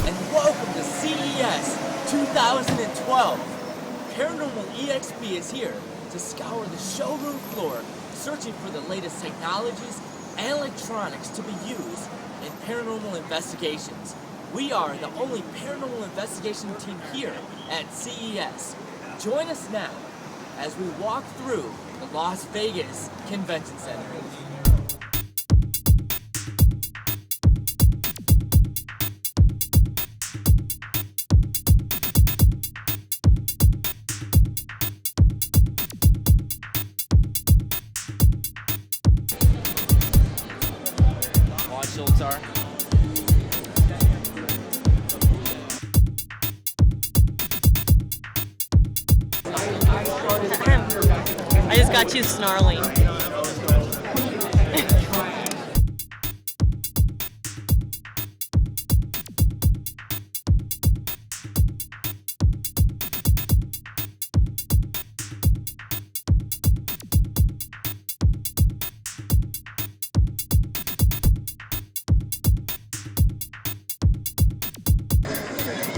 and welcome to CES 2012. Paranormal EXP is here to scour the showroom floor, searching for the latest technologies and electronics to be used in paranormal investigations. We are the only paranormal investigation team here at CES. Join us now as we walk through the Las Vegas Convention Center. Are. I just got you snarling.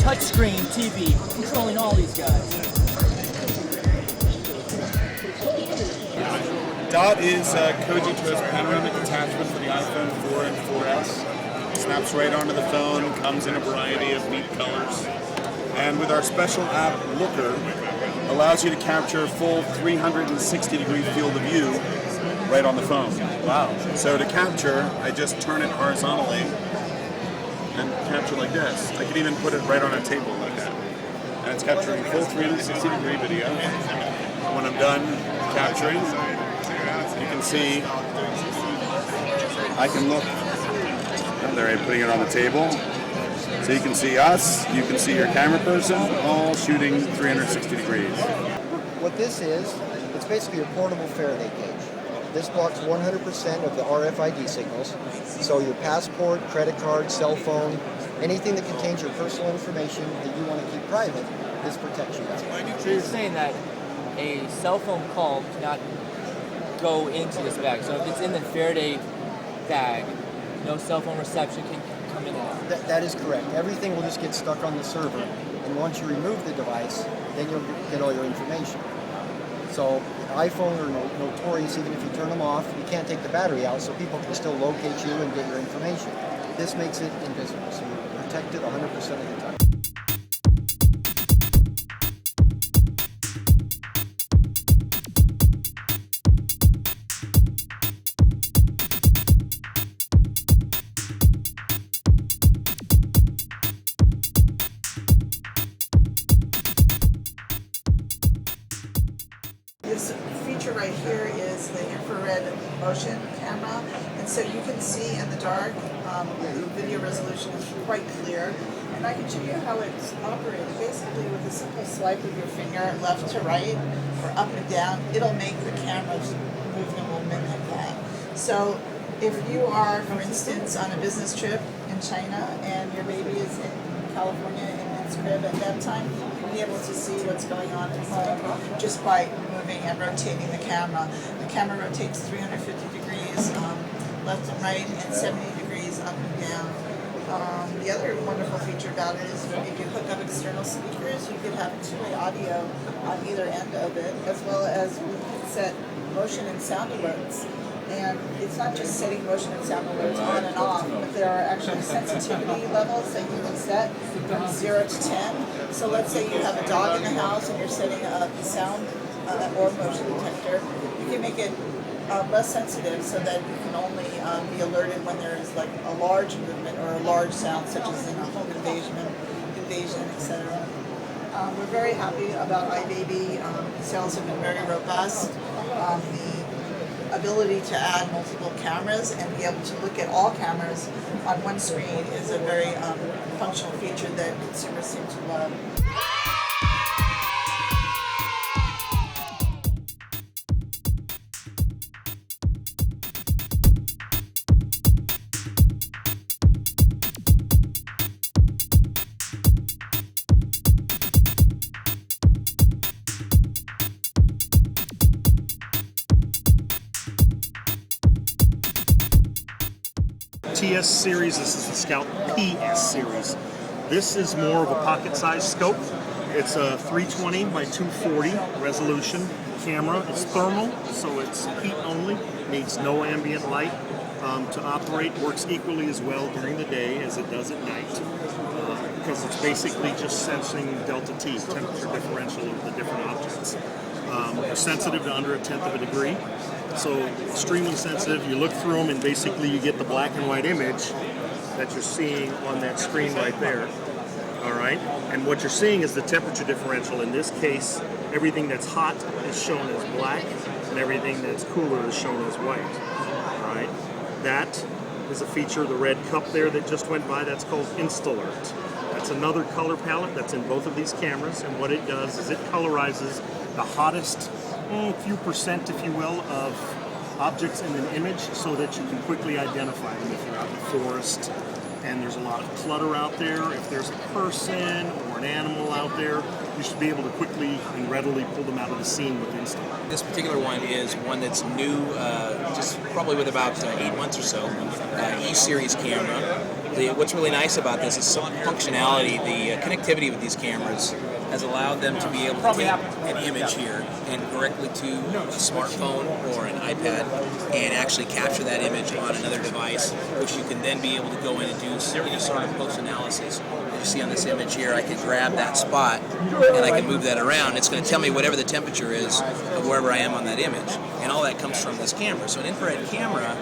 Touchscreen TV controlling all these guys. Dot is Koji to its panoramic attachment for the iPhone 4 and 4S. Snaps right onto the phone, comes in a variety of neat colors. And with our special app, Looker, allows you to capture a full 360-degree field of view right on the phone. Wow. So to capture, I just turn it horizontally and capture like this. I can even put it right on a table like that. And it's capturing full 360-degree video. And when I'm done capturing, you can see, I can look, and they're putting it on the table. So you can see us, you can see your camera person, all shooting 360 degrees. What this is, it's basically a portable Faraday cage. This blocks 100% of the RFID signals, so your passport, credit card, cell phone, anything that contains your personal information that you want to keep private, this protects you. So you're saying that a cell phone call cannot go into this bag. So if it's in the Faraday bag, no cell phone reception can come in and out. That is correct. Everything will just get stuck on the server, and once you remove the device, then you'll get all your information. So iPhone are notorious, even if you turn them off, you can't take the battery out, so people can still locate you and get your information. This makes it invisible, so you're protected 100% of the time. This feature right here is the infrared motion camera, and so you can see in the dark. The video resolution is quite clear, and I can show you how it's operated. Basically, with a simple swipe of your finger left to right or up and down, it'll make the camera's movement will mimic that. So if you are, for instance, on a business trip in China and your baby is in California in its crib at bedtime, you'll be able to see what's going on at home just by moving and rotating the camera. The camera rotates 350 degrees left and right and 70 degrees up and down. The other wonderful feature about it is if you hook up external speakers, you can have two-way audio on either end of it, as well as we can set motion and sound alerts. And it's not just setting motion and sound alerts on and off, but there are actually sensitivity levels that you can set from 0 to 10. So let's say you have a dog in the house and you're setting a sound or motion detector. You can make it less sensitive so that you can only be alerted when there is like a large movement or a large sound, such as in a home invasion, etc. We're very happy about iBaby. Sales have been very robust. The ability to add multiple cameras and be able to look at all cameras on one screen is a very functional feature that consumers seem to love. TS series, this is the Scout PS series. This is more of a pocket-sized scope. It's a 320 by 240 resolution camera. It's thermal, so it's heat only, needs no ambient light to operate. Works equally as well during the day as it does at night because it's basically just sensing delta T, temperature differential of the different objects. They're sensitive to under 1/10 of a degree, so extremely sensitive. You look through them and basically you get the black and white image that you're seeing on that screen right there. All right, and what you're seeing is the temperature differential. In this case, everything that's hot is shown as black, and everything that's cooler is shown as white. All right, that is a feature of the red cup there that just went by. That's called InstAlert. That's another color palette that's in both of these cameras, and what it does is it colorizes the hottest few percent, if you will, of objects in an image so that you can quickly identify them if you're out in the forest and there's a lot of clutter out there. If there's a person or an animal out there, you should be able to quickly and readily pull them out of the scene with InstAlert. This particular one is one that's new, just probably with about 8 months or so, E-series camera. What's really nice about this is some functionality. The connectivity with these cameras has allowed them to be able to take an image here and directly to a smartphone or an iPad and actually capture that image on another device, which you can then be able to go in and do sort of post-analysis. As you see on this image here, I can grab that spot and I can move that around. It's going to tell me whatever the temperature is of wherever I am on that image. And all that comes from this camera. So an infrared camera,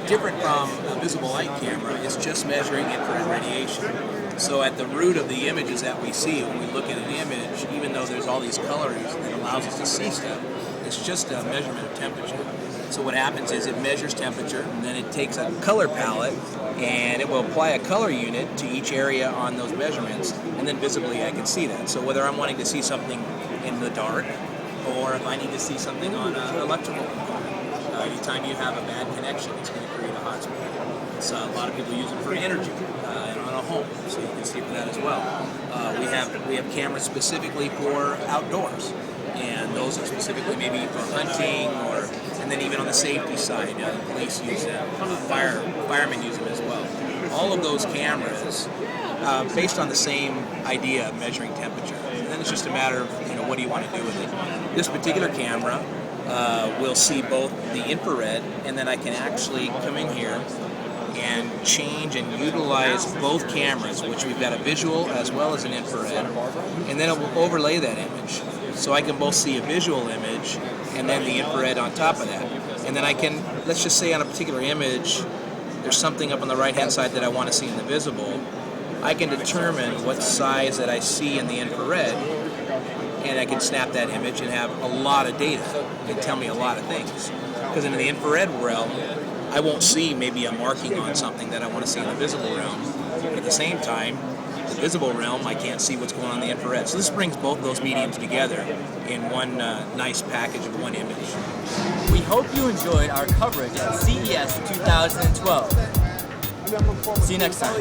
different from a visible light camera, is just measuring infrared radiation. So at the root of the images that we see when we look at an image, even though there's all these colors that allows us to see stuff, it's just a measurement of temperature. So what happens is it measures temperature, and then it takes a color palette, and it will apply a color unit to each area on those measurements, and then visibly I can see that. So whether I'm wanting to see something in the dark, or if I need to see something on an electrical component, anytime you have a bad connection, it's going to create a hotspot. So a lot of people use it for energy and on a home, so you can see for that as well. We have cameras specifically for outdoors, and those are specifically maybe for hunting, and then even on the safety side, police use them, firemen use them as well. All of those cameras, based on the same idea of measuring temperature, and then it's just a matter of what do you want to do with it. This particular camera will see both the infrared, and then I can actually come in here and change and utilize both cameras, which we've got a visual as well as an infrared, and then it will overlay that image. So I can both see a visual image and then the infrared on top of that. And then I can, let's just say on a particular image, there's something up on the right-hand side that I want to see in the visible. I can determine what size that I see in the infrared, and I can snap that image and have a lot of data and tell me a lot of things. Because in the infrared realm, I won't see maybe a marking on something that I want to see in the visible realm. At the same time, the visible realm, I can't see what's going on in the infrared. So this brings both those mediums together in one nice package of one image. We hope you enjoyed our coverage at CES 2012. See you next time.